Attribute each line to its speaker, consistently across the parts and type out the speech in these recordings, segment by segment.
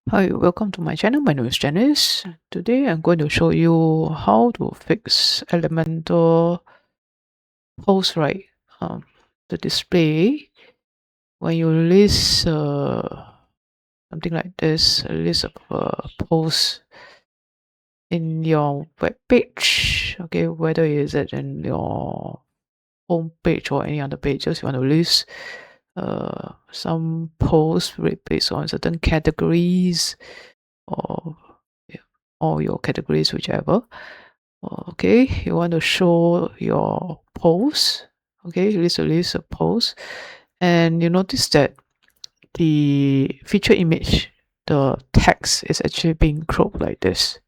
Speaker 1: Hi, welcome to my channel. My name is Janice. Today I'm going to show you how to fix Elementor post right. The display when you list something like this, a list of posts in your web page. Okay, whether is it in your home page or any other pages, you want to list some posts based on certain categories or yeah, or your categories, whichever. Okay, you want to show your posts. Okay, list a list of posts, and you notice that the feature image, the text is actually being cropped like this.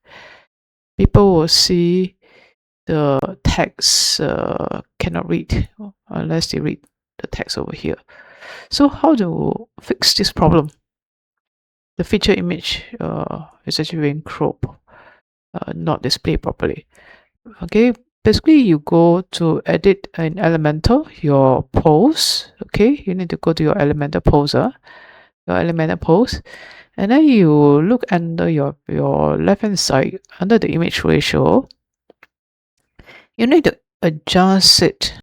Speaker 1: People will see the text cannot read unless they read the text over here. So how to fix this problem? The feature image is actually being cropped, not displayed properly. Okay, basically you go to edit in Elementor your post. Okay, you need to go to your Elementor poster, your Elementor post, and then you look under your left hand side under the image ratio. You need to adjust it.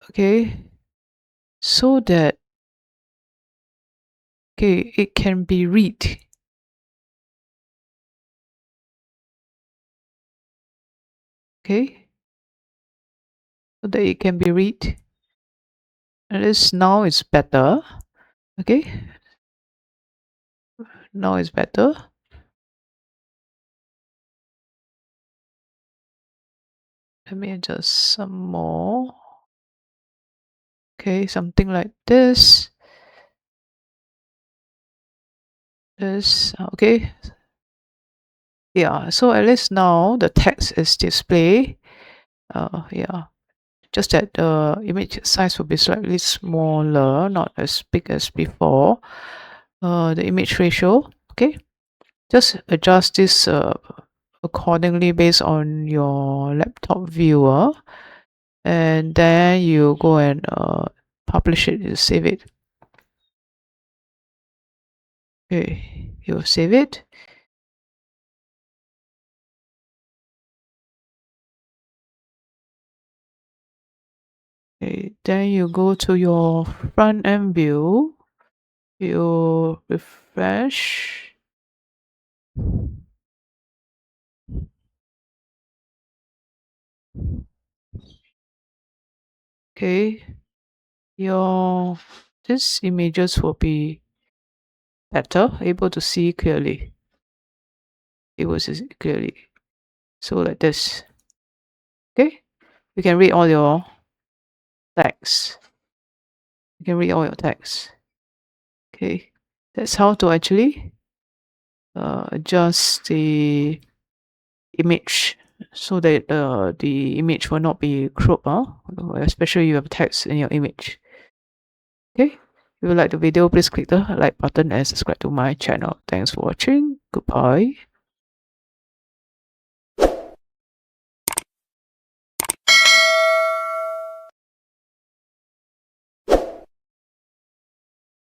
Speaker 1: Okay, so that it can be read. Okay, so that it can be read. At least now it's better. Okay, now it's better. Let me adjust some more. Okay, something like this. Okay. Yeah, so at least now the text is displayed. Yeah, just that the image size will be slightly smaller, not as big as before. The image ratio, okay, just adjust this accordingly based on your laptop viewer, and then you go and publish it, you save it. Okay, you save it. Okay, then you go to your front end view, you refresh. Okay, your these images will be better, able to see clearly. It will see clearly. So like this. Okay, you can read all your text. You can read all your text. Okay, that's how to actually adjust the image so that the image will not be cropped, especially you have text in your image. Okay, if you like the video, please click the like button and subscribe to my channel. Thanks for watching. Goodbye.